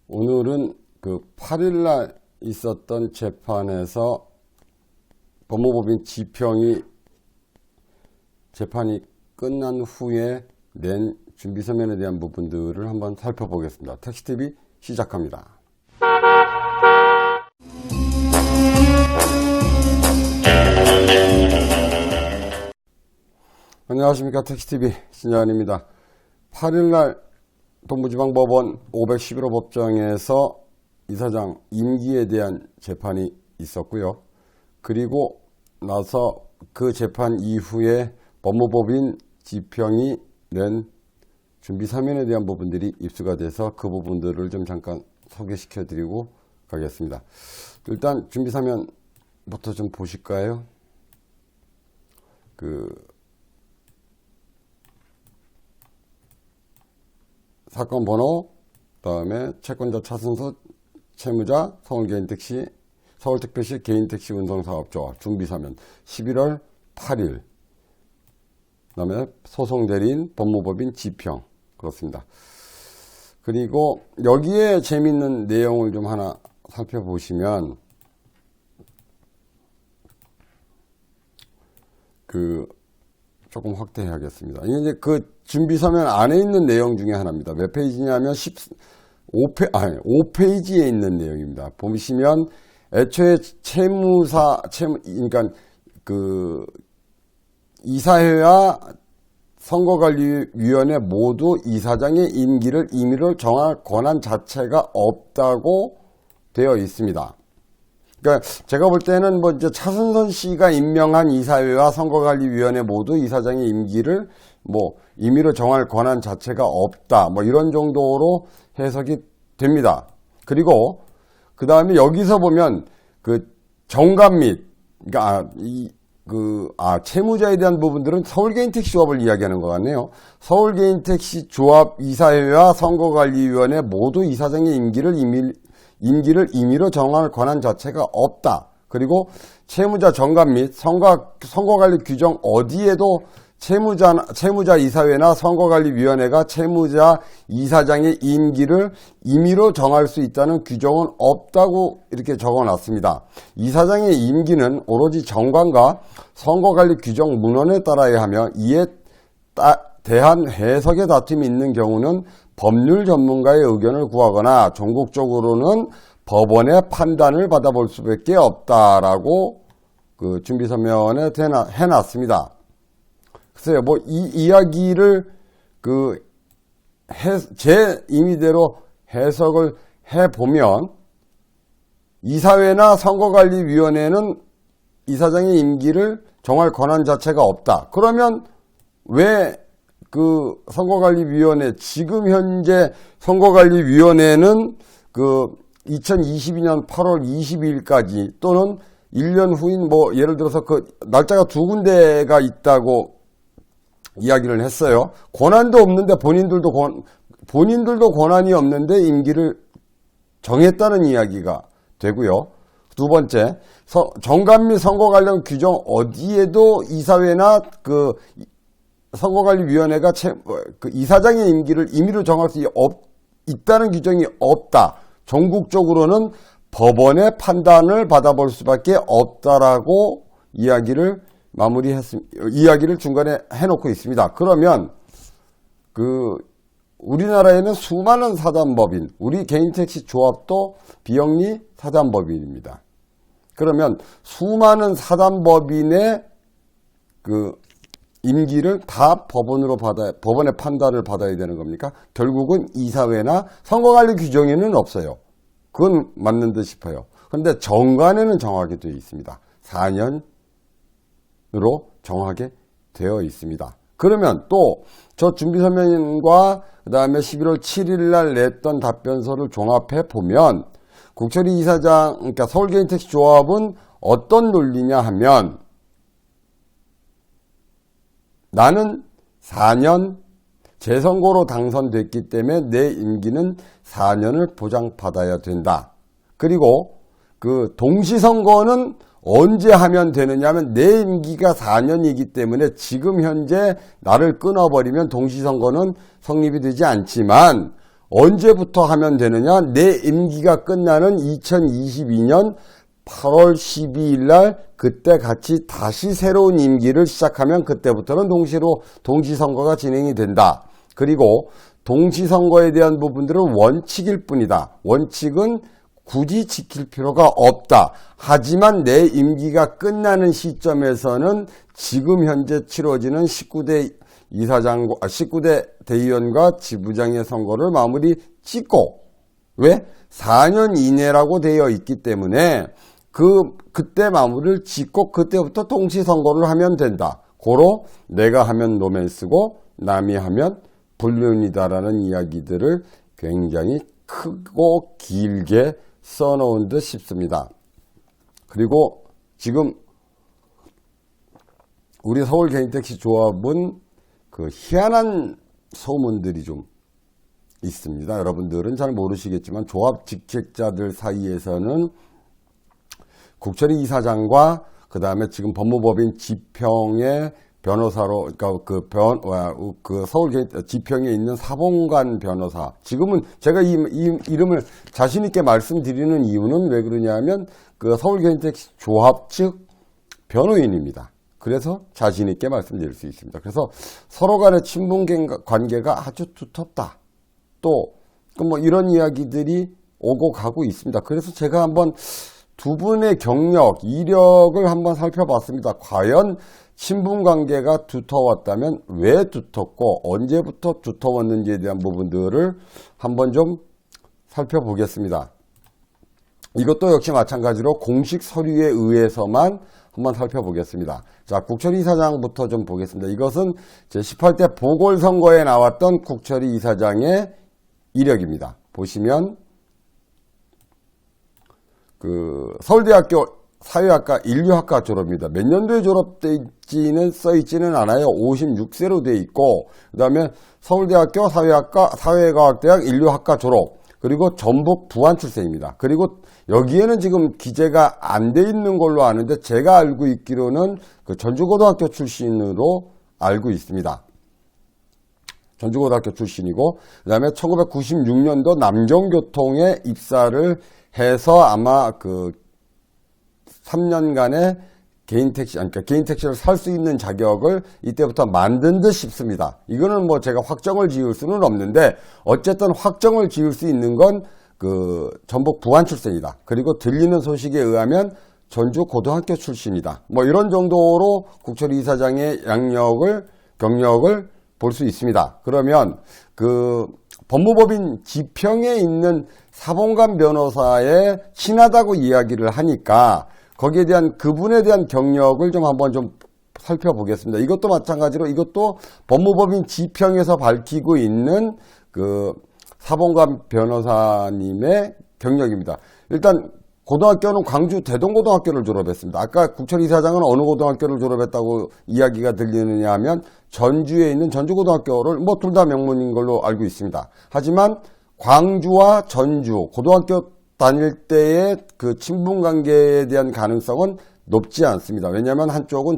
오늘은 그 8일날 있었던 재판에서 법무법인 지평이 재판이 끝난 후에 낸 준비서면에 대한 부분들을 한번 살펴보겠습니다. 택시TV 시작합니다. 안녕하십니까. 택시TV 신자연입니다. 8일날 동부지방법원 511호 법정에서 이사장 임기에 대한 재판이 있었고요. 그리고 나서 그 재판 이후에 법무법인 지평이 낸 준비서면에 대한 부분들이 입수가 돼서 그 부분들을 좀 잠깐 소개시켜 드리고 가겠습니다. 일단 준비서면부터 좀 보실까요? 사건 번호, 그다음에 채권자 차순수, 채무자, 서울개인택시, 서울특별시 개인택시 운송사업조합 준비서면 11월 8일. 그다음에 소송대리인 법무법인 지평. 그렇습니다. 그리고 여기에 재밌는 내용을 좀 하나 살펴보시면 조금 확대해야겠습니다. 이게 그 준비서면 안에 있는 내용 중에 하나입니다. 몇 페이지냐면 5페이지에 있는 내용입니다. 보시면 애초에 그러니까 이사회와 선거관리위원회 모두 이사장의 임기를 임의로 정할 권한 자체가 없다고 되어 있습니다. 그러니까 제가 볼 때는 이제 차순선 씨가 임명한 이사회와 선거관리위원회 모두 이사장의 임기를 임의로 정할 권한 자체가 없다. 이런 정도로 해석이 됩니다. 그리고 그 다음에 여기서 보면 정관 및 채무자에 대한 부분들은 서울개인택시조합을 이야기하는 것 같네요. 서울개인택시조합 이사회와 선거관리위원회 모두 이사장의 임기를 임의로 정할 권한 자체가 없다. 그리고 채무자 정관 및 선거관리 규정 어디에도 채무자 이사회나 선거관리위원회가 채무자 이사장의 임기를 임의로 정할 수 있다는 규정은 없다고 이렇게 적어놨습니다. 이사장의 임기는 오로지 정관과 선거관리 규정 문헌에 따라야 하며 이에 대한 해석의 다툼이 있는 경우는 법률 전문가의 의견을 구하거나 종국적으로는 법원의 판단을 받아볼 수밖에 없다라고 준비서면에 해놨습니다. 글쎄요, 이 이야기를 제 임의대로 해석을 해보면 이사회나 선거관리위원회는 이사장의 임기를 정할 권한 자체가 없다. 그러면 왜 선거관리위원회, 지금 현재 선거관리위원회는 2022년 8월 22일까지 또는 1년 후인 예를 들어서 날짜가 두 군데가 있다고 이야기를 했어요. 권한도 없는데 본인들도 권한이 없는데 임기를 정했다는 이야기가 되고요. 두 번째, 정관 및 선거 관련 규정 어디에도 이사회나 선거관리위원회가 이사장의 임기를 임의로 정할 수 있다는 규정이 없다. 전국적으로는 법원의 판단을 받아볼 수밖에 없다라고 이야기를 중간에 해놓고 있습니다. 그러면 우리나라에는 수많은 사단법인, 우리 개인택시 조합도 비영리 사단법인입니다. 그러면 수많은 사단법인의 임기를 다 법원의 판단을 받아야 되는 겁니까? 결국은 이사회나 선거관리 규정에는 없어요. 그건 맞는 듯 싶어요. 그런데 정관에는 정하게 되어 있습니다. 4년으로 정하게 되어 있습니다. 그러면 또 저 준비서면과 그 다음에 11월 7일 날 냈던 답변서를 종합해 보면 국철희 이사장, 그러니까 서울개인택시조합은 어떤 논리냐 하면 나는 4년 재선거로 당선됐기 때문에 내 임기는 4년을 보장받아야 된다. 그리고 동시선거는 언제 하면 되느냐 하면 내 임기가 4년이기 때문에 지금 현재 나를 끊어버리면 동시선거는 성립이 되지 않지만 언제부터 하면 되느냐? 내 임기가 끝나는 2022년 8월 12일 날 그때 같이 다시 새로운 임기를 시작하면 그때부터는 동시선거가 진행이 된다. 그리고 동시선거에 대한 부분들은 원칙일 뿐이다. 원칙은 굳이 지킬 필요가 없다. 하지만 내 임기가 끝나는 시점에서는 지금 현재 치러지는 19대 대의원과 지부장의 선거를 마무리 짓고, 왜? 4년 이내라고 되어 있기 때문에 그때 마무리를 짓고 그때부터 동시선거를 하면 된다. 고로 내가 하면 로맨스고 남이 하면 불륜이다라는 이야기들을 굉장히 크고 길게 써놓은 듯 싶습니다. 그리고 지금 우리 서울 개인택시 조합은 그 희한한 소문들이 좀 있습니다. 여러분들은 잘 모르시겠지만 조합 직책자들 사이에서는 국철희 이사장과 그 다음에 지금 법무법인 지평의 변호사로, 그러니까 서울 지평에 있는 사봉관 변호사. 지금은 제가 이 이름을 자신있게 말씀드리는 이유는 왜 그러냐면 그 서울 개인택시 조합 측 변호인입니다. 그래서 자신있게 말씀드릴 수 있습니다. 그래서 서로 간의 친분 관계가 아주 두텁다. 또, 뭐 이런 이야기들이 오고 가고 있습니다. 그래서 제가 한번 두 분의 경력, 이력을 한번 살펴봤습니다. 과연 친분관계가 두터웠다면 왜 두텁고 언제부터 두터웠는지에 대한 부분들을 한번 좀 살펴보겠습니다. 이것도 역시 마찬가지로 공식 서류에 의해서만 한번 살펴보겠습니다. 자, 국철희 이사장부터 좀 보겠습니다. 이것은 제18대 보궐선거에 나왔던 국철희 이사장의 이력입니다. 보시면 서울대학교 사회학과 인류학과 졸업입니다. 몇 년도에 졸업되지는 써있지는 않아요. 56세로 돼 있고, 그 다음에 서울대학교 사회과학대학 인류학과 졸업, 그리고 전북 부안 출생입니다. 그리고 여기에는 지금 기재가 안 돼 있는 걸로 아는데 제가 알고 있기로는 그 전주고등학교 출신으로 알고 있습니다. 전주고등학교 출신이고, 그 다음에 1996년도 남정교통에 입사를 해서 아마 3년간의 개인택시를 살 수 있는 자격을 이때부터 만든 듯 싶습니다. 이거는 뭐 제가 확정을 지을 수는 없는데, 어쨌든 확정을 지을 수 있는 건 전북 부안 출생이다. 그리고 들리는 소식에 의하면 전주고등학교 출신이다. 뭐 이런 정도로 국철희 이사장의 경력을 볼 수 있습니다. 그러면 법무법인 지평에 있는 사봉관 변호사의 친하다고 이야기를 하니까 거기에 대한 그분에 대한 경력을 좀 한번 좀 살펴보겠습니다. 이것도 마찬가지로 이것도 법무법인 지평에서 밝히고 있는 사봉관 변호사님의 경력입니다. 일단 고등학교는 광주 대동고등학교를 졸업했습니다. 아까 국철희 이사장은 어느 고등학교를 졸업했다고 이야기가 들리느냐 하면 전주에 있는 전주고등학교를 뭐 둘 다 명문인 걸로 알고 있습니다. 하지만 광주와 전주 고등학교 다닐 때의 그 친분관계에 대한 가능성은 높지 않습니다. 왜냐하면 한쪽은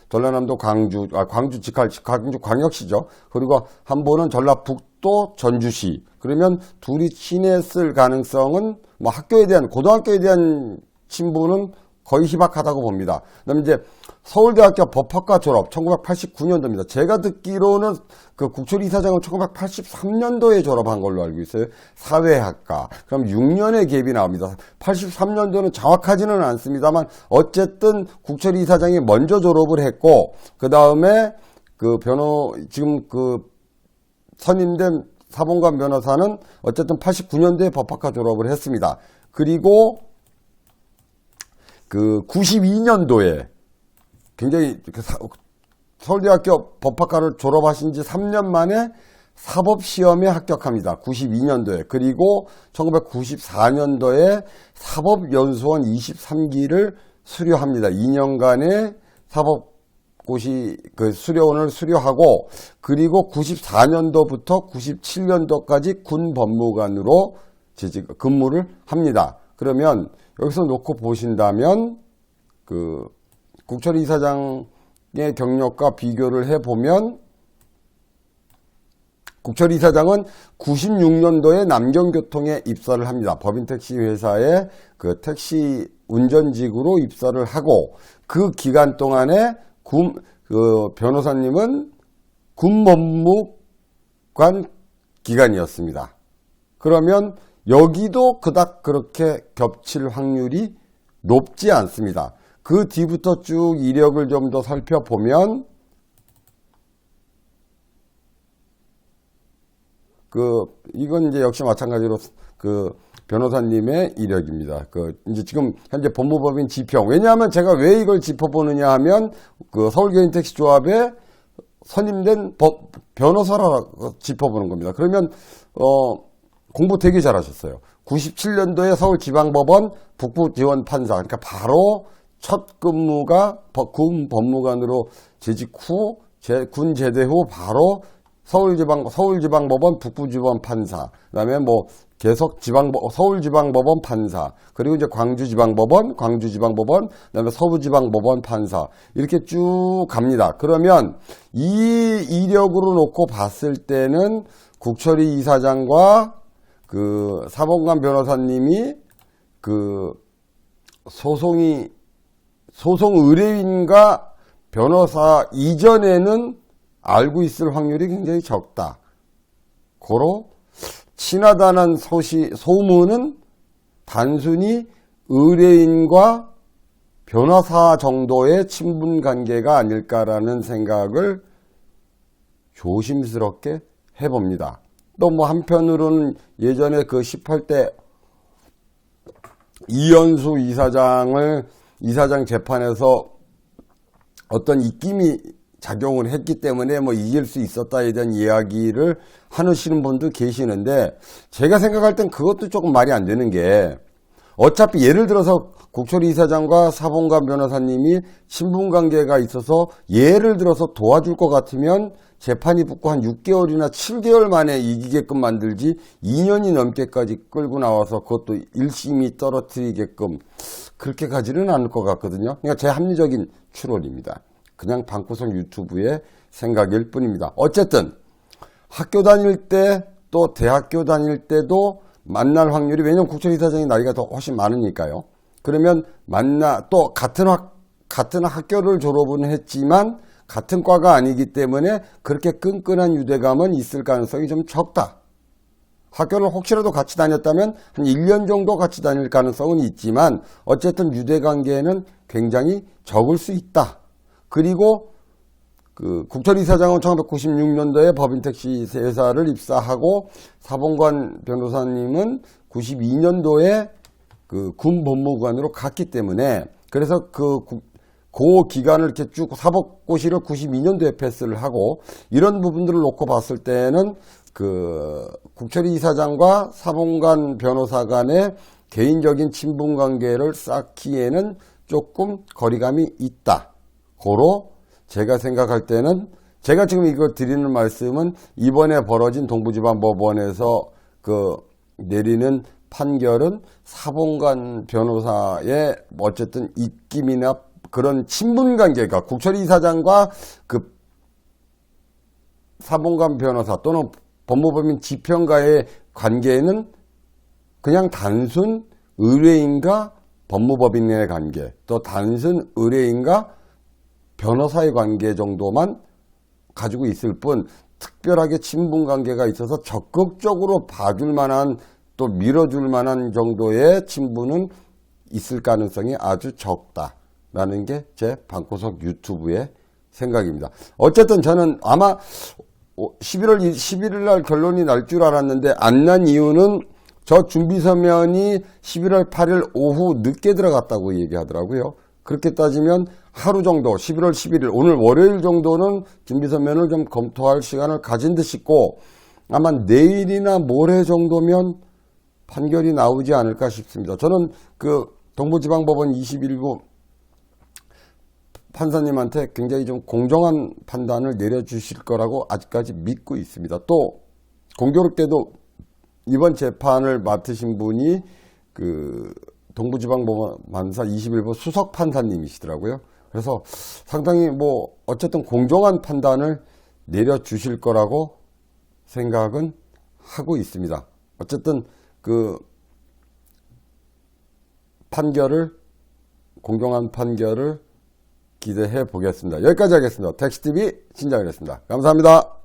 전라남도 광주광역시죠. 그리고 한 분은 전라북도 전주시. 그러면 둘이 친했을 가능성은 뭐 고등학교에 대한 친분은 거의 희박하다고 봅니다. 그다음에 이제 서울대학교 법학과 졸업 1989년도입니다. 제가 듣기로는 국철희 이사장은 1983년도에 졸업한 걸로 알고 있어요. 사회학과. 그럼 6년의 갭이 나옵니다. 83년도는 정확하지는 않습니다만 어쨌든 국철희 이사장이 먼저 졸업을 했고 그 다음에 지금 선임된 사봉관 변호사는 어쨌든 89년도에 법학과 졸업을 했습니다. 그리고 92년도에 굉장히 서울대학교 법학과를 졸업하신 지 3년 만에 사법시험에 합격합니다. 92년도에. 그리고 1994년도에 사법연수원 23기를 수료합니다. 2년간의 사법고시 수료원을 수료하고 그리고 94년도부터 97년도까지 군법무관으로 근무를 합니다. 그러면 여기서 놓고 보신다면 국철희 이사장의 경력과 비교를 해보면 국철 이사장은 96년도에 남경교통에 입사를 합니다. 법인택시 회사의 그 택시 운전직으로 입사를 하고 그 기간 동안에 변호사님은 군법무관 기간이었습니다. 그러면 여기도 그닥 그렇게 겹칠 확률이 높지 않습니다. 그 뒤부터 쭉 이력을 좀 더 살펴보면 이건 이제 역시 마찬가지로 변호사님의 이력입니다. 이제 지금 현재 법무법인 지평. 왜냐하면 제가 왜 이걸 짚어보느냐 하면 서울개인택시조합에 선임된 변호사라고 짚어보는 겁니다. 그러면 공부 되게 잘하셨어요. 97년도에 서울지방법원 북부지원판사. 그러니까 바로 첫 근무가 군 법무관으로 재직 후 군 제대 후 바로 서울지방법원 북부지원판사. 그다음에 계속 서울지방법원 판사, 그리고 이제 광주지방법원, 그다음에 서부지방법원 판사 이렇게 쭉 갑니다. 그러면 이 이력으로 놓고 봤을 때는 국철이 이사장과 사법관 변호사님이 소송 의뢰인과 변호사 이전에는 알고 있을 확률이 굉장히 적다. 고로 친하다는 소문은 단순히 의뢰인과 변호사 정도의 친분 관계가 아닐까라는 생각을 조심스럽게 해봅니다. 또 한편으로는 예전에 18대 이현수 이사장 재판에서 어떤 입김이 작용을 했기 때문에 이길 수 있었다에 대한 이야기를 하시는 분도 계시는데, 제가 생각할 땐 그것도 조금 말이 안 되는 게, 어차피 예를 들어서 국철 이사장과 사본관 변호사님이 친분관계가 있어서 예를 들어서 도와줄 것 같으면 재판이 붙고 한 6개월이나 7개월 만에 이기게끔 만들지 2년이 넘게까지 끌고 나와서 그것도 1심이 떨어뜨리게끔 그렇게 가지는 않을 것 같거든요. 그러니까 제 합리적인 추론입니다. 그냥 방구석 유튜브의 생각일 뿐입니다. 어쨌든 학교 다닐 때 또 대학교 다닐 때도 만날 확률이, 왜냐면 국철 이사장이 나이가 더 훨씬 많으니까요. 그러면 또 같은 학교를 졸업은 했지만 같은 과가 아니기 때문에 그렇게 끈끈한 유대감은 있을 가능성이 좀 적다. 학교를 혹시라도 같이 다녔다면 한 1년 정도 같이 다닐 가능성은 있지만 어쨌든 유대관계는 굉장히 적을 수 있다. 그리고 국철 이사장은 1996년도에 법인택시 회사를 입사하고 사본관 변호사님은 92년도에 군 법무관으로 갔기 때문에, 그래서 그 기간을 이렇게 쭉 사법고시를 92년도에 패스를 하고, 이런 부분들을 놓고 봤을 때는 국철이 이사장과 사본관 변호사 간의 개인적인 친분 관계를 쌓기에는 조금 거리감이 있다. 고로 제가 생각할 때는, 제가 지금 이거 드리는 말씀은 이번에 벌어진 동부지방법원에서 내리는 판결은 사본관 변호사의 어쨌든 입김이나 그런 친분관계가 국철이 이사장과 사본관 변호사 또는 법무법인 지평가의 관계는 그냥 단순 의뢰인과 법무법인의 관계, 또 단순 의뢰인과 변호사의 관계 정도만 가지고 있을 뿐, 특별하게 친분관계가 있어서 적극적으로 봐줄 만한, 또 밀어줄 만한 정도의 친분은 있을 가능성이 아주 적다라는 게 제 방구석 유튜브의 생각입니다. 어쨌든 저는 아마 11일 날 결론이 날 줄 알았는데 안 난 이유는 저 준비서면이 11월 8일 오후 늦게 들어갔다고 얘기하더라고요. 그렇게 따지면 하루 정도, 11월 11일, 오늘 월요일 정도는 준비서면을 좀 검토할 시간을 가진 듯 싶고, 아마 내일이나 모레 정도면 판결이 나오지 않을까 싶습니다. 저는 동부지방법원 21부 판사님한테 굉장히 좀 공정한 판단을 내려주실 거라고 아직까지 믿고 있습니다. 또 공교롭게도 이번 재판을 맡으신 분이 동부지방법원 판사 21부 수석 판사님이시더라고요. 그래서 상당히 어쨌든 공정한 판단을 내려주실 거라고 생각은 하고 있습니다. 어쨌든 그 공정한 판결을 기대해 보겠습니다. 여기까지 하겠습니다. 텍스TV 신장이었습니다. 감사합니다.